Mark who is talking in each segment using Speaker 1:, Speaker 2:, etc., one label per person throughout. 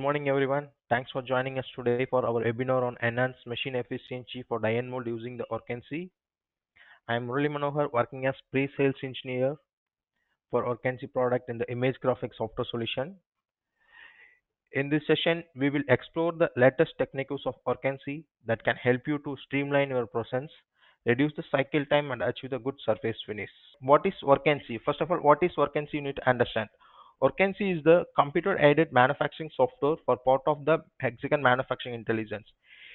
Speaker 1: morning, everyone. Thanks for joining us today for our webinar on enhanced machine efficiency for die and mold using the WORKNC. I am Murali Manohar, working as pre-sales engineer for WORKNC product in the image graphics software solution. In this session, we will explore the latest techniques of WORKNC that can help you to streamline your process, reduce the cycle time, and achieve a good surface finish. What is WORKNC? First of all, what is WORKNC? You need to understand. WORKNC is the computer-aided manufacturing software for part of the hexagon manufacturing intelligence.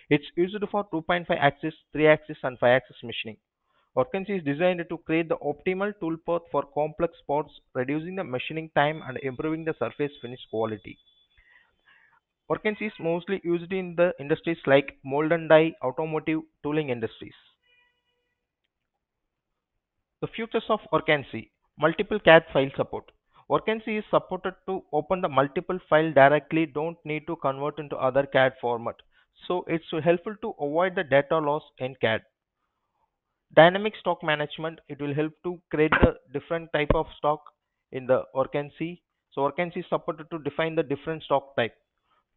Speaker 1: It's used for 2.5 axis, 3 axis, and 5 axis machining. WORKNC is designed to create the optimal tool path for complex parts, reducing the machining time and improving the surface finish quality. WORKNC is mostly used in the industries like mold and die, automotive, tooling industries. The futures of WORKNC. Multiple CAD file support. WORKNC is supported to open the multiple file directly, don't need to convert into other CAD format. So it's helpful to avoid the data loss in CAD. Dynamic stock management. It will help to create the different type of stock in the WORKNC. So WORKNC is supported to define the different stock type.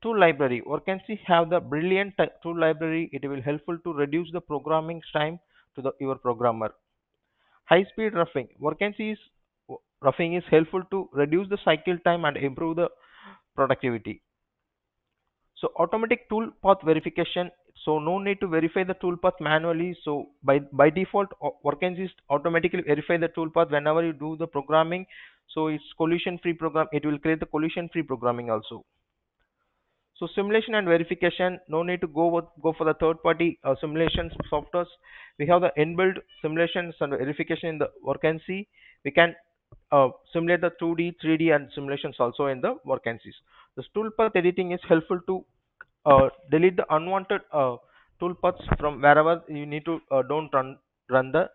Speaker 1: Tool library. WORKNC have the brilliant tool library. It will helpful to reduce the programming time to your programmer. High speed roughing. WORKNC is roughing is helpful to reduce the cycle time and improve the productivity. So automatic tool path verification. So no need to verify the tool path manually. So by default, WORKNC automatically verify the tool path whenever you do the programming. So it's collision free program. It will create the collision free programming also. So simulation and verification, no need to go for the third-party simulations softwares. We have the inbuilt simulations and verification in the WORKNC. We can simulate the 2D, 3D, and simulations also in the WORKNCs. The tool path editing is helpful to delete the unwanted tool paths from wherever you need to don't run the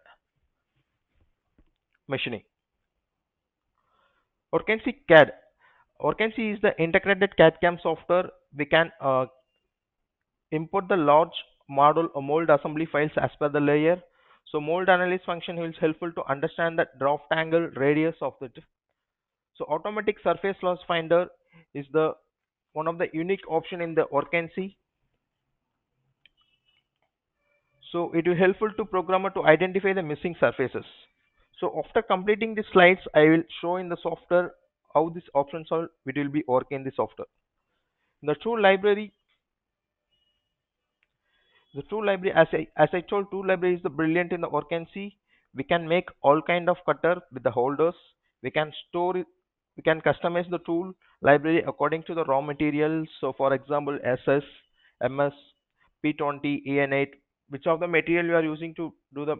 Speaker 1: machining. WORKNC CAD. WORKNC is the integrated CAD CAM software. We can import the large model or mold assembly files as per the layer. So mold analysis function is helpful to understand the draft angle radius of it. So automatic surface loss finder is the one of the unique option in the WORKNC. So it will helpful to programmer to identify the missing surfaces. So after completing the slides, I will show in the software how these options are it will be work in the software. The tool library. The tool library, as I told, tool library is the brilliant in the WORKNC. We can make all kind of cutter with the holders. We can store it. We can customize the tool library according to the raw materials. So, for example, SS, MS, P20, EN8, which of the material you are using to do the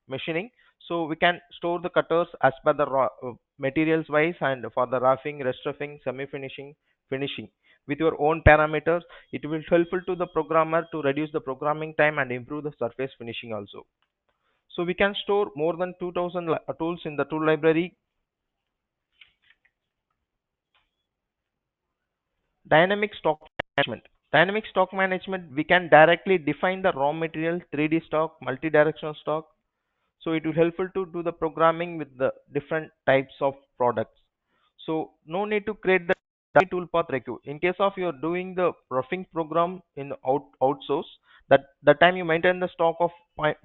Speaker 1: machining. So we can store the cutters as per the raw, materials wise, and for the roughing, rest roughing, semi finishing, finishing with your own parameters. It will helpful to the programmer to reduce the programming time and improve the surface finishing also. So we can store more than 2000 tools in the tool library. Dynamic stock management. Dynamic stock management, we can directly define the raw material, 3D stock, multi-directional stock. So it will helpful to do the programming with the different types of products. So no need to create the tool path record. In case of you're doing the roughing program in outsource, that time you maintain the stock of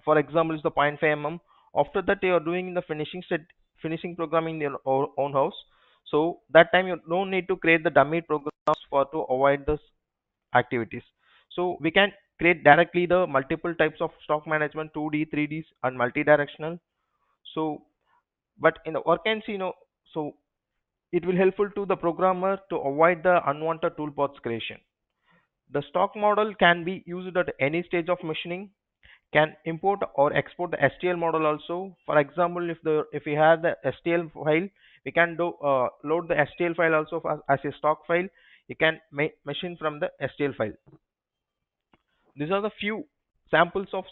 Speaker 1: for example is the 0.5 mm. After that you are doing the finishing programming in your own house. So that time you don't need to create the dummy programs for to avoid this activities. So we can create directly the multiple types of stock management, 2D, 3Ds, and multi-directional. So but in the WORKNC, so it will helpful to the programmer to avoid the unwanted tool paths creation. The stock model can be used at any stage of machining. Can import or export the STL model also. For example, if we have the STL file, we can do load the STL file also as a stock file. You can machine from the STL file. These are the few samples of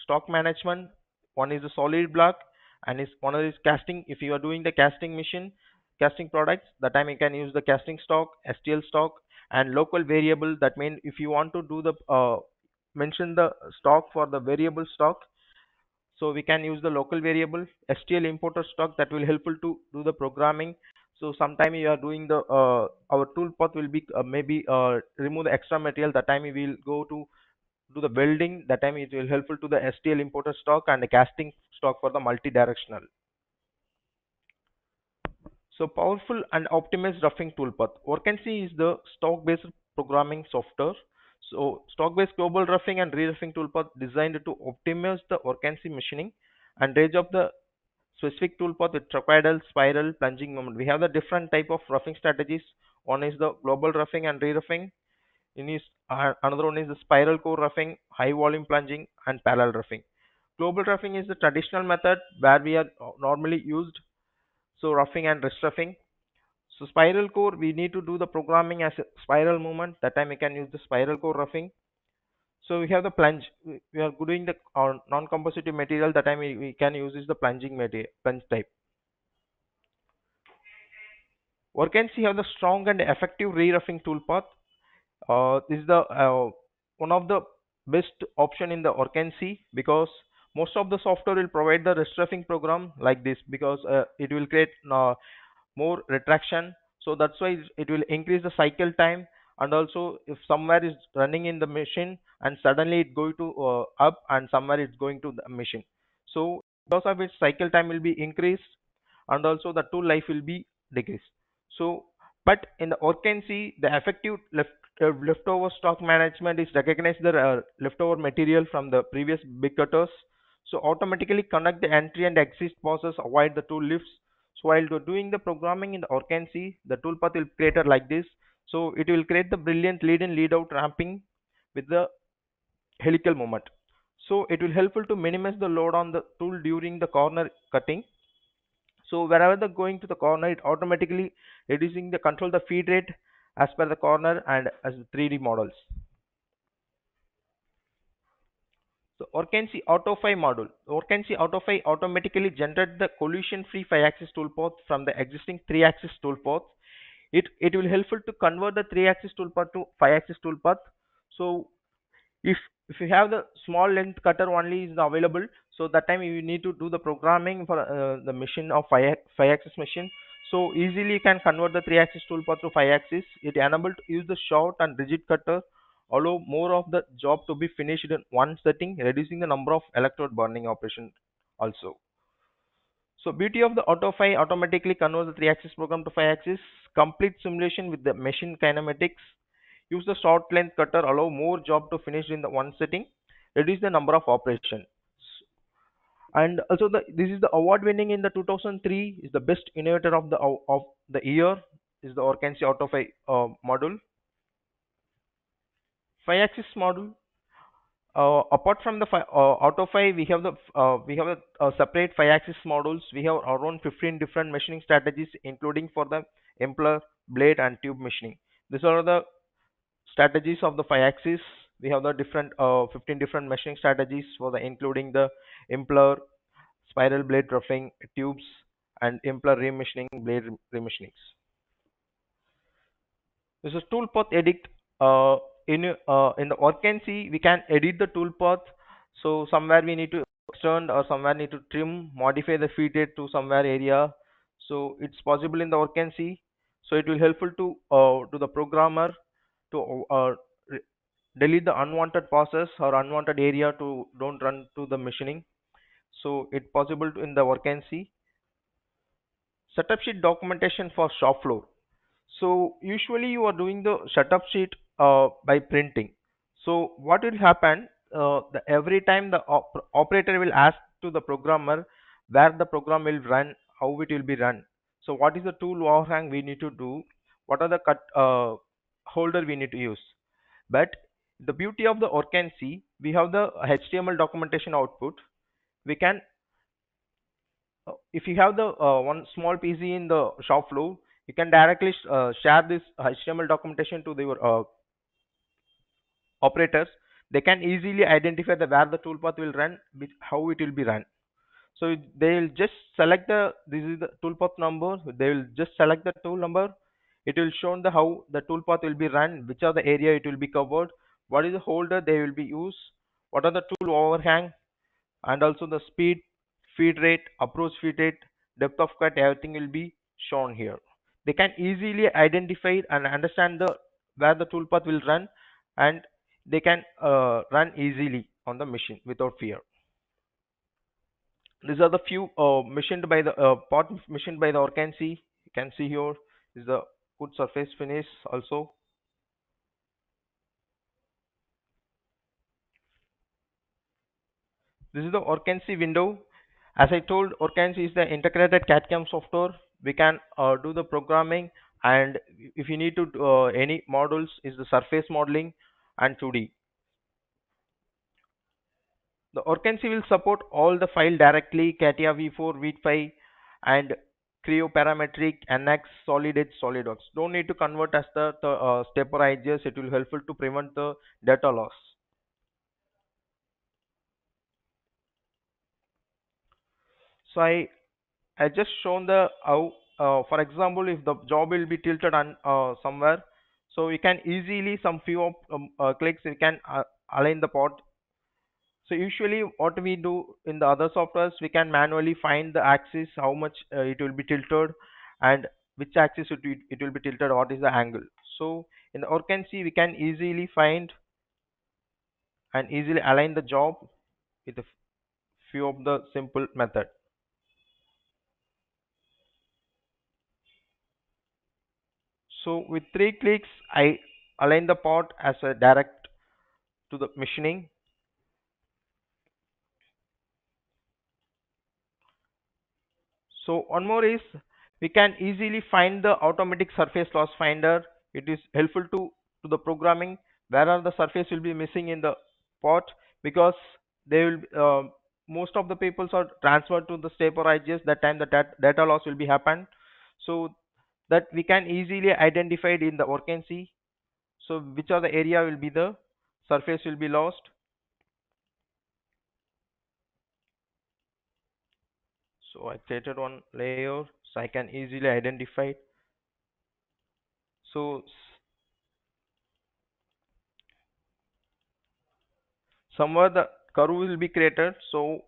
Speaker 1: stock management. One is a solid block, and one is casting. If you are doing the casting machine, casting products, that time you can use the casting stock, STL stock, and local variable. That means if you want to do the mention the stock for the variable stock, so we can use the local variable STL importer stock that will helpful to do the programming. So sometime you are doing the our tool path will be maybe remove the extra material. That time we will go to do the welding. That time it will helpful to the STL imported stock and the casting stock for the multi-directional. So powerful and optimized roughing toolpath. WorkNC is the stock-based programming software. So stock-based global roughing and re-roughing toolpath designed to optimize the WorkNC machining and range of the specific toolpath with trochoidal, spiral, plunging moment. We have the different type of roughing strategies. One is the global roughing and re-roughing. Another one is the spiral core roughing, high volume plunging, and parallel roughing. Global roughing is the traditional method where we are normally used. So roughing and rest roughing. So spiral core, we need to do the programming as a spiral movement. That time we can use the spiral core roughing. So we have the plunge. We are doing the non-compositive material. That time we can use is the plunging material, plunge type. WorkNC have the strong and effective re-roughing toolpath. This is the one of the best option in the WorkNC because most of the software will provide the rest roughing program like this because it will create more retraction, so that's why it will increase the cycle time. And also if somewhere is running in the machine and suddenly it going to up and somewhere it's going to the machine, so because of its cycle time will be increased and also the tool life will be decreased. So but in the ORCNC the effective leftover stock management is recognize the leftover material from the previous big cutters, so automatically connect the entry and exit process, avoid the tool lifts. So while doing the programming in the ORCNC, the toolpath will create like this. So it will create the brilliant lead in lead out ramping with the helical movement. So it will helpful to minimize the load on the tool during the corner cutting. So wherever the going to the corner, it automatically reducing the control the feed rate as per the corner and as the 3D models. So ORCNC Auto 5 module. ORCNC Auto 5 automatically generate the collision-free 5-axis toolpath from the existing 3-axis toolpath. It will helpful to convert the 3-axis toolpath to 5-axis toolpath. So if if you have the small length cutter only is available, so that time you need to do the programming for the machine of 5-axis machine. So easily you can convert the 3-axis toolpath to 5-axis. It enable to use the short and rigid cutter, allow more of the job to be finished in one setting, reducing the number of electrode burning operation also. So beauty of the Auto 5 automatically converts the 3-axis program to 5-axis, complete simulation with the machine kinematics, use the short length cutter, allow more job to finish in the one setting, reduce the number of operations. And also this is the award winning in the 2003 is the best innovator of the year is the ORCNC Auto 5 module. 5-axis module. Apart from the out of 5, we have a separate 5-axis models. We have around 15 different machining strategies, including for the impler, blade, and tube machining. These are the strategies of the 5-axis. We have the different 15 different machining strategies for the including the impler, spiral blade roughing, tubes, and impler remachining, blade remachinings. This is tool path edit. In the ORCNC, we can edit the tool path. So somewhere we need to extend or somewhere need to trim, modify the feed rate to somewhere area. So it's possible in the ORCNC. So it will helpful to the programmer to delete the unwanted passes or unwanted area to don't run to the machining. So it's possible to in the ORCNC. Setup sheet documentation for shop floor. So usually you are doing the setup sheet by printing. So what will happen? Every time the operator will ask to the programmer where the program will run, how it will be run. So what is the tool overhang we need to do? What are the cut holder we need to use? But the beauty of the ORCNC, we have the HTML documentation output. We can if you have the one small PC in the shop floor, you can directly share this HTML documentation to your operators. They can easily identify the where the toolpath will run, with how it will be run. So they will just select the this is the toolpath number. They will just select the tool number. It will show the how the toolpath will be run, which are the area it will be covered, what is the holder they will be used, what are the tool overhang, and also the speed, feed rate, approach feed rate, depth of cut, everything will be shown here. they can easily identify and understand the where the toolpath will run, and they can run easily on the machine without fear. These are the few machined by the part machined by the ORCNC. You can see here is the good surface finish also. This is the ORCNC window. As I told, ORCNC is the integrated CAD/CAM software. We can do the programming, and if you need to any models, is the surface modeling and 2D. The ORCNC will support all the file directly: CATIA V4, V5, and Creo Parametric, NX, Solid Edge, SolidWorks. Don't need to convert as the stepper edges. It will helpful to prevent the data loss. So I just shown the how, for example, if the job will be tilted on somewhere, so we can easily some few of clicks we can align the pot. So usually what we do in the other softwares, we can manually find the axis, how much it will be tilted, and which axis it will be tilted, what is the angle. So in the ORCNC we can easily find and easily align the job with a few of the simple method. So with 3 clicks I align the pot as a direct to the machining. So one more is we can easily find the automatic surface loss finder. It is helpful to the programming where are the surface will be missing in the pot, because they will most of the peoples are transferred to the step or edges. That time the data loss will be happen. So that we can easily identify it in the ORCNC. So which are the area will be the surface will be lost. So I created one layer so I can easily identify it. So somewhere the curve will be created, so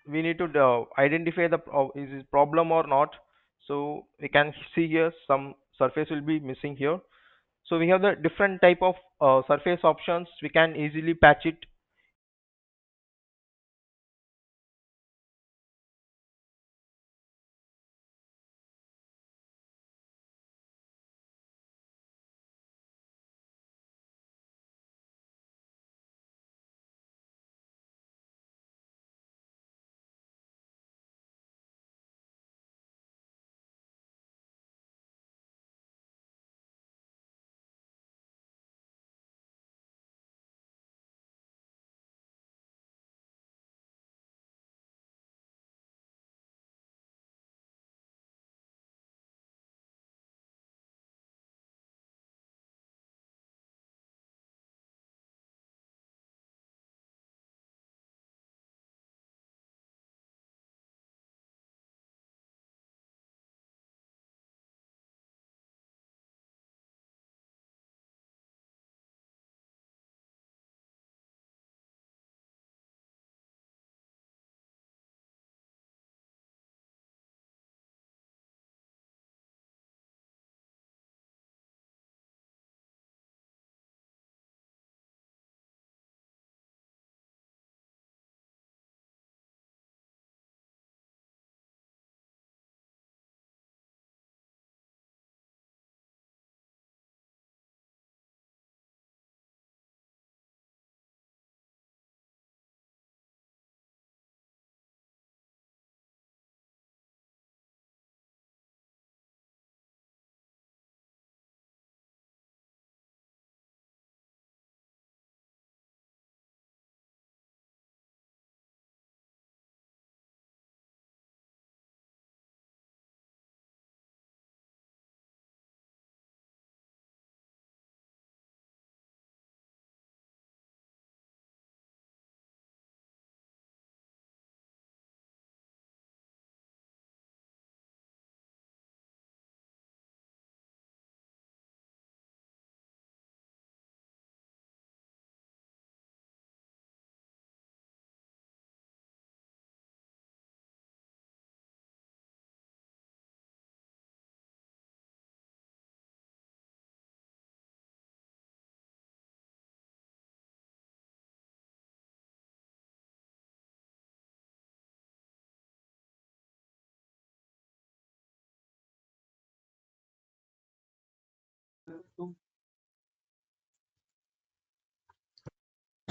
Speaker 1: we need to identify the is it problem or not. So we can see here some surface will be missing here. So we have the different type of surface options. We can easily patch it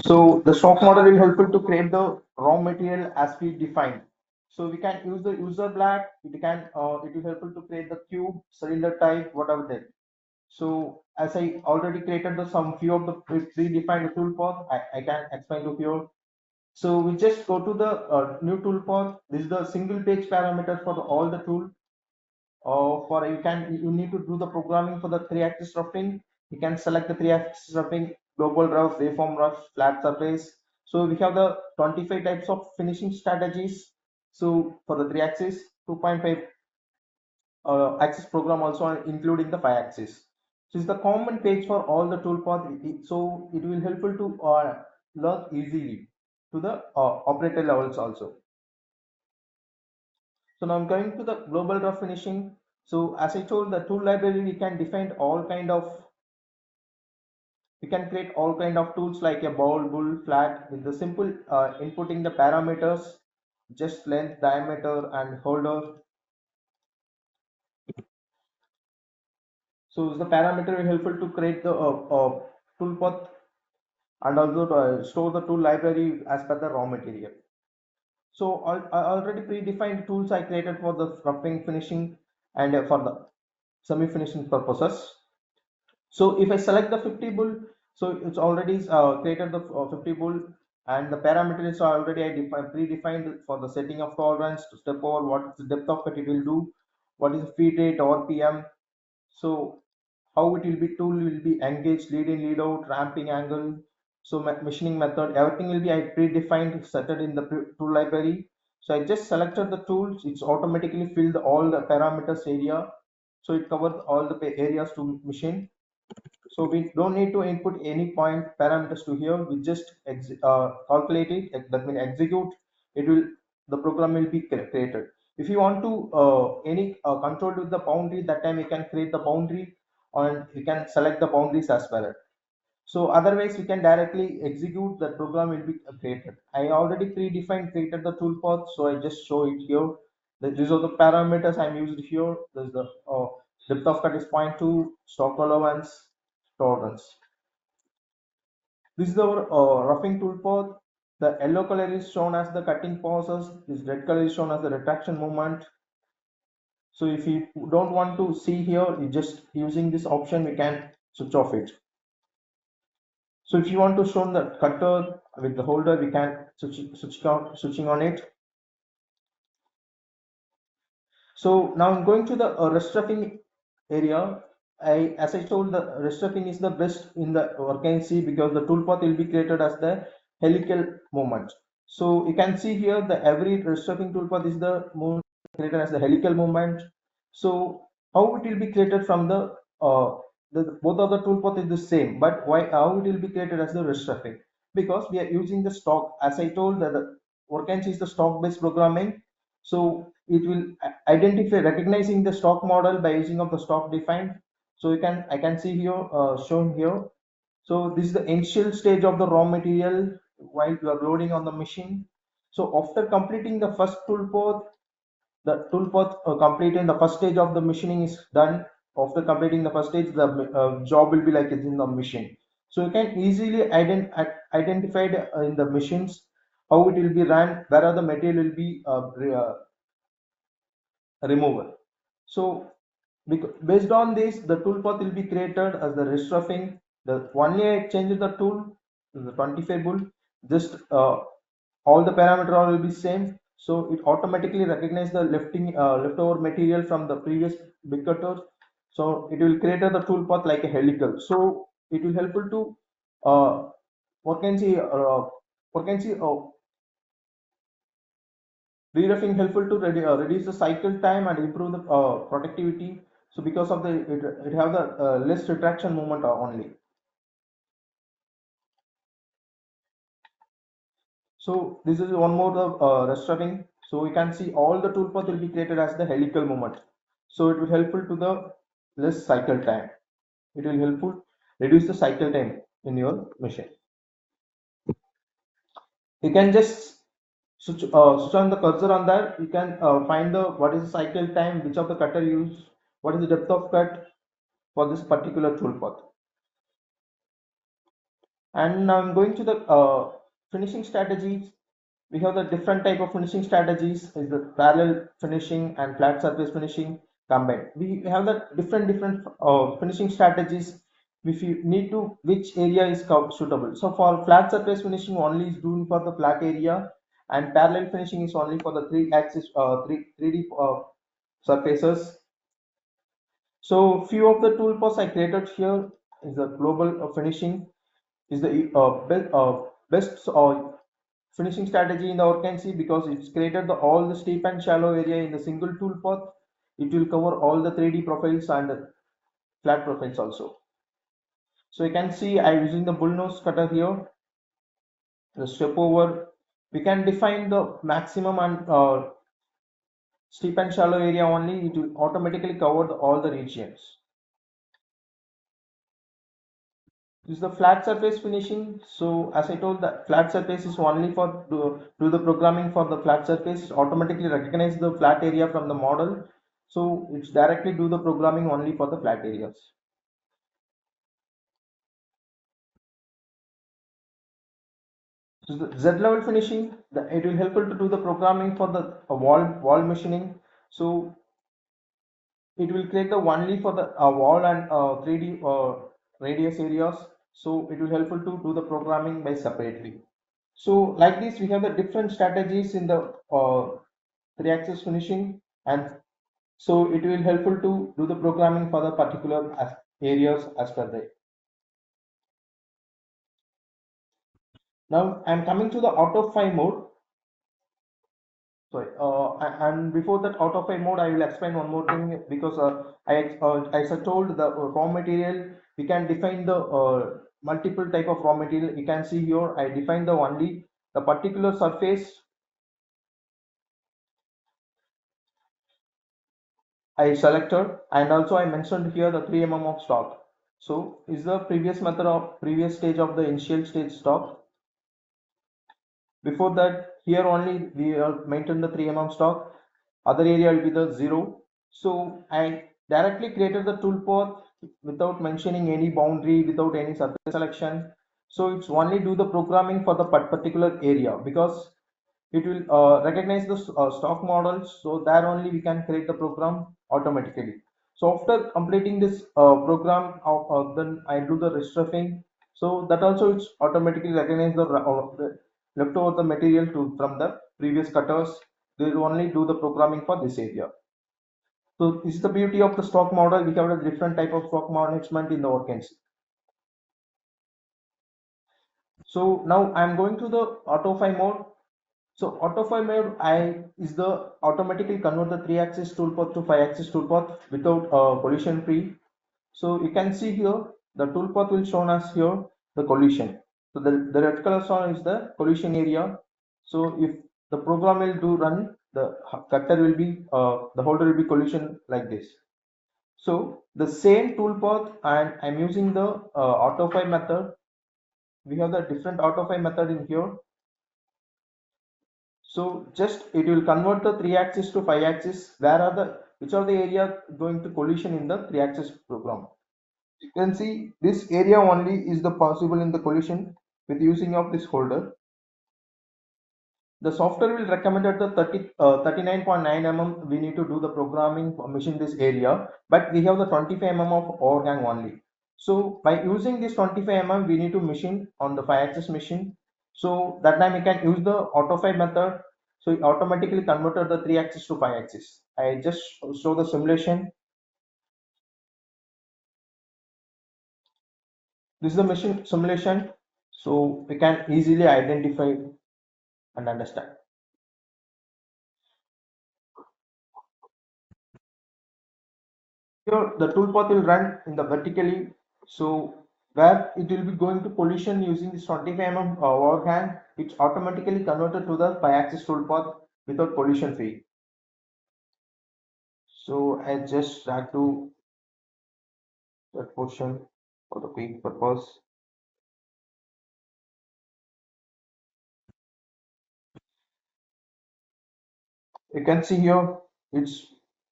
Speaker 1: So the stock model will helpful to create the raw material as we define. So we can use the user black. It will helpful to create the cube, cylinder type, whatever that. So as I already created the some few of the predefined tool path, I can explain to you. So we just go to the new tool path. This is the single page parameters for all the tool. For you need to do the programming for the three-axis roughing. You can select the three-axis roughing, global rough, waveform rough, flat surface. So we have the 25 types of finishing strategies. So for the three axis, 2.5 axis program also including the 5 axis. So it's the common page for all the toolpath. So it will helpful to learn easily to the operator levels also. So now I'm going to the global rough finishing. So as I told, the tool library we can create all kind of tools like a ball, bull, flat with the simple inputting the parameters, just length, diameter, and holder. So the parameter will helpful to create the tool path and also to, store the tool library as per the raw material. So I already predefined tools I created for the roughing, finishing, and for the semi-finishing purposes. So if I select the 50 bull, so it's already created the 50 bull, and the parameters are already predefined for the setting of tolerance to step over, what is the depth of cut it will do, what is the feed rate or PM. So how it will be tool will be engaged, lead in, lead out, ramping angle. So machining method, everything will be I predefined set it in the tool library. So I just selected the tools, it's automatically filled all the parameters area. So it covers all the areas to machine. So we don't need to input any point parameters to here. We just calculate it. That means execute. It will the program will be created. If you want to any control with the boundary, that time you can create the boundary, and you can select the boundaries as well. So otherwise, we can directly execute the program will be created. I already predefined created the toolpath, so I just show it here. These are the parameters I'm used here. There's the depth of cut is 0.2, stock allowance, tolerance. This is our roughing toolpath. The yellow color is shown as the cutting process. This red color is shown as the retraction movement. So if you don't want to see here, you just using this option, we can switch off it. So if you want to show the cutter with the holder, we can switching on it. So now I'm going to the restructuring area. As I told, the restructuring is the best in the WORKNC because the toolpath will be created as the helical movement. So you can see here the every restructuring toolpath is the created as the helical movement. So how it will be created from the both of the toolpath is the same, but why how it will be created as the restructuring? Because we are using the stock. As I told, that the WORKNC is the stock based programming. So it will identify recognizing the stock model by using of the stock defined. So I can see here shown here. So this is the initial stage of the raw material while you are loading on the machine. So after completing the first tool path, the tool path completing the first stage of the machining is done. After completing the first stage, the job will be like it's in the machine. So you can easily identify in the machines how it will be run, where are the material will be removal. So based on this, the tool path will be created as the restructuring. The only I change the tool, the 25 bull, just all the parameter all will be same. So it automatically recognize the leftover material from the previous big cutter. So it will create the tool path like a helical. So it will helpful to what can see what can see Reroughing helpful to reduce the cycle time and improve the productivity. So because of the it have the less retraction moment only. So this is one more the restructuring. So we can see all the toolpath will be created as the helical moment. So it will helpful to the less cycle time. It will helpful reduce the cycle time in your machine. You can just switch on the cursor on that. You can find the what is the cycle time, which of the cutter use, what is the depth of cut for this particular tool path. And now I'm going to the finishing strategies. We have the different type of finishing strategies is the parallel finishing and flat surface finishing combined. We have the different finishing strategies if you need to which area is suitable. So for flat surface finishing only is doing for the flat area, and parallel finishing is only for the three axis 3D surfaces. So few of the toolpaths I created here is the global finishing is the best finishing strategy in the WORKNC because it's created all the steep and shallow area in the single tool path. It will cover all the 3D profiles and flat profiles also. So you can see I'm using the bull nose cutter here. The step over, we can define the maximum and steep and shallow area only. It will automatically cover all the regions. This is the flat surface finishing. So as I told, the flat surface is only for do the programming for the flat surface. Automatically recognize the flat area from the model. So it's directly do the programming only for the flat areas. So the Z level finishing, it will help to do the programming for the wall machining. So it will create the only for the wall and 3D radius areas. So it will helpful to do the programming by separately. So like this, we have the different strategies in the three-axis finishing, and so it will helpful to do the programming for the particular areas as per the. Now I'm coming to the auto-fire mode. Sorry, and before that auto-fire mode, I will explain one more thing because as I told the raw material, we can define the multiple type of raw material. You can see here, I define the only the particular surface I selected, and also I mentioned here the 3 mm of stock. So is the previous method of previous stage of the initial stage stock. Before that, here only we maintain the 3 mm stock. Other area will be the 0. So I directly created the toolpath without mentioning any boundary, without any surface selection. So it's only do the programming for the particular area because it will recognize the stock models, so there only we can create the program automatically. So after completing this program, then I do the restuffing, so that also it's automatically recognize the leftover the material to from the previous cutters. They will only do the programming for this area. So this is the beauty of the stock model. We have a different type of stock management in the WORKNC. So now I'm going to the auto-fire mode. So autofile mode I is the automatically convert the 3-axis toolpath to 5-axis toolpath without collision free. So you can see here the toolpath will shown as here the collision. So the red color zone is the collision area. So if the program will do run, the cutter will be the holder will be collision like this. So the same toolpath, and I'm using the autofile method. We have the different autofile method in here. So just it will convert the 3-axis to 5-axis. Where are the which are the area going to collision in the 3-axis program? You can see this area only is the possible in the collision with using of this holder. The software will recommend at the 39.9 mm we need to do the programming for machine this area, but we have the 25 mm of overhang only. So by using this 25 mm we need to machine on the 5-axis machine. So that time we can use the auto-5 method. So it automatically converted the 3-axis to 5-axis. I just show the simulation. This is the machine simulation. So we can easily identify and understand. Here the toolpath will run in the vertically, so where it will be going to collision using this 25 mm overhang, it's automatically converted to the 5-axis toolpath without collision free. So I just drag to that portion for the quick purpose. You can see here it's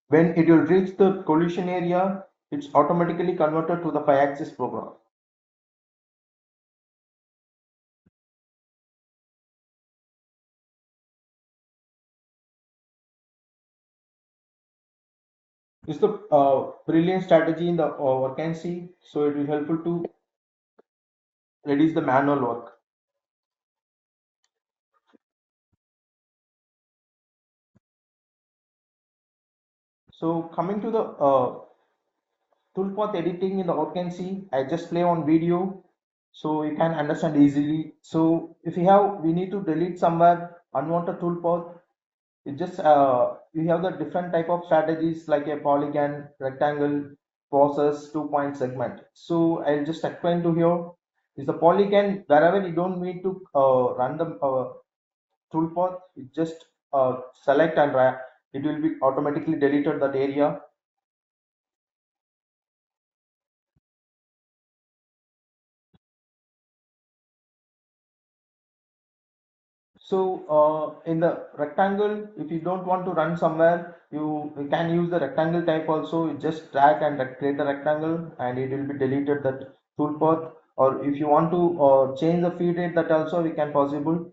Speaker 1: when it will reach the collision area, it's automatically converted to the 5-axis program. This is the brilliant strategy in the WORKNC, so it will helpful to reduce the manual work. So coming to the toolpath editing in the OpenC, I just play on video so you can understand easily. So if we need to delete somewhere unwanted toolpath, it just we have the different type of strategies like a polygon, rectangle, process, 2 point segment. So I'll just explain to here. Is the polygon wherever you don't need to run the toolpath, you just select and it will be automatically deleted that area. So in the rectangle, if you don't want to run somewhere, you can use the rectangle type also. You just drag and create the rectangle and it will be deleted that toolpath. Or if you want to change the feed rate, that also we can possible.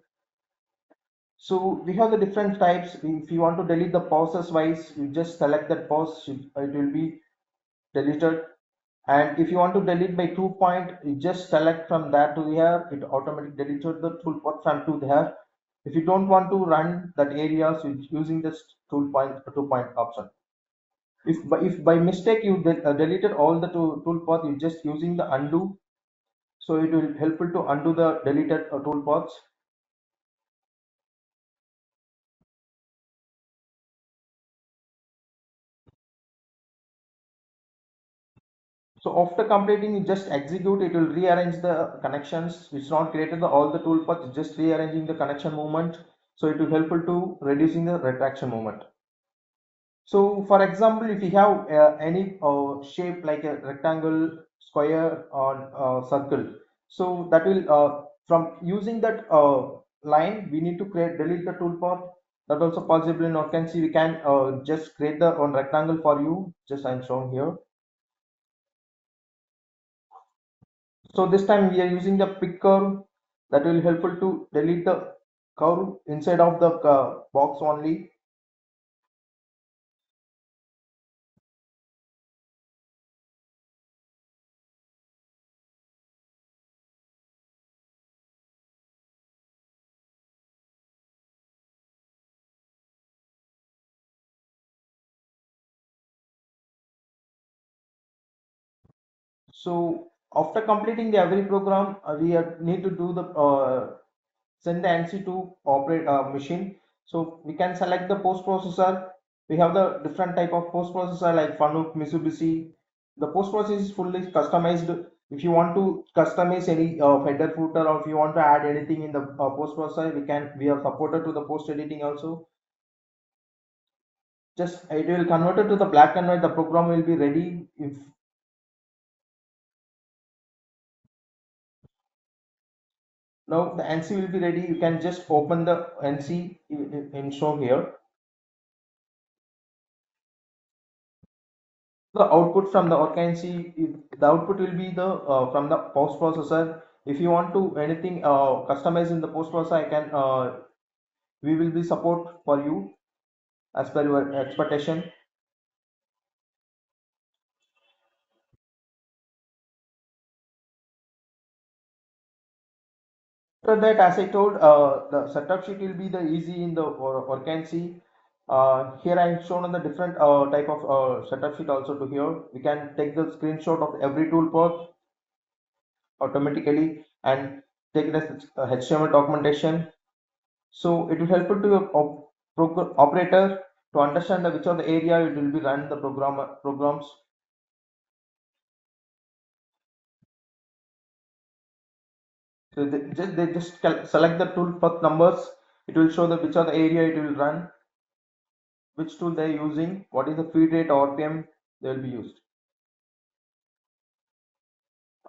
Speaker 1: So we have the different types. If you want to delete the pauses wise, you just select that pause. It will be deleted. And if you want to delete by 2 point, you just select from there to here, it automatically deleted the toolpath from to there. If you don't want to run that area, so it's using this 2 point option. If by mistake you deleted all the toolpath, you just using the undo, so it will helpful to undo the deleted toolpaths. So after completing, you just execute. It will rearrange the connections. It's not created all the toolpaths. It's just rearranging the connection movement. So it will helpful to reducing the retraction movement. So for example, if you have any shape like a rectangle, square or circle, so that will from using that line, we need to create delete the toolpath. That also possible in OpenC. We can just create the one rectangle for you. Just I'm showing here. So this time we are using the pick curve that will helpful to delete the curve inside of the box only. So after completing the every program, need to do the send the NC to operate machine. So we can select the post processor. We have the different type of post processor like Fanuc, Mitsubishi. The post processor is fully customized. If you want to customize any header footer or if you want to add anything in the post processor, we are supported to the post editing also. Just it will convert it to the black and white. The program will be ready. If now the NC will be ready, you can just open the NC in show here. The output from the ORCNC, the output will be the from the post processor. If you want to anything customize in the post processor, I can we will be support for you as per your expectation. After that, as I told, the setup sheet will be the easy in the ORCNC. Here I have shown on the different type of setup sheet also to here. We can take the screenshot of every tool path automatically and take it as HTML documentation. So it will help to your operator to understand which of the area it will be run the programs. So they just select the tool path numbers. It will show the which of the area it will run, which tool they are using, what is the feed rate or RPM they will be used,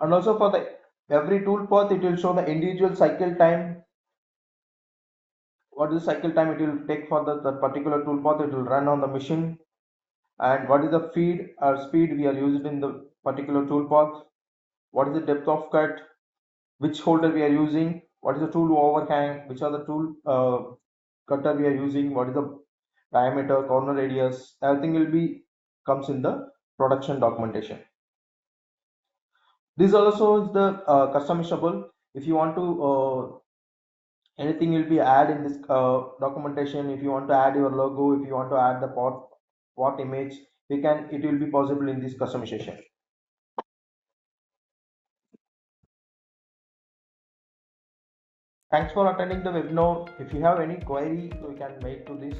Speaker 1: and also for the every tool path it will show the individual cycle time. What is the cycle time it will take for the particular tool path it will run on the machine, and what is the feed or speed we are using in the particular tool path. What is the depth of cut, which holder we are using, what is the tool overhang, which are the tool cutter we are using, what is the diameter, corner radius, everything will be comes in the production documentation. This also is the customizable. If you want to anything will be add in this documentation. If you want to add your logo, if you want to add the pot image, we can, it will be possible in this customization. Thanks for attending the webinar. If you have any query, you can make to this.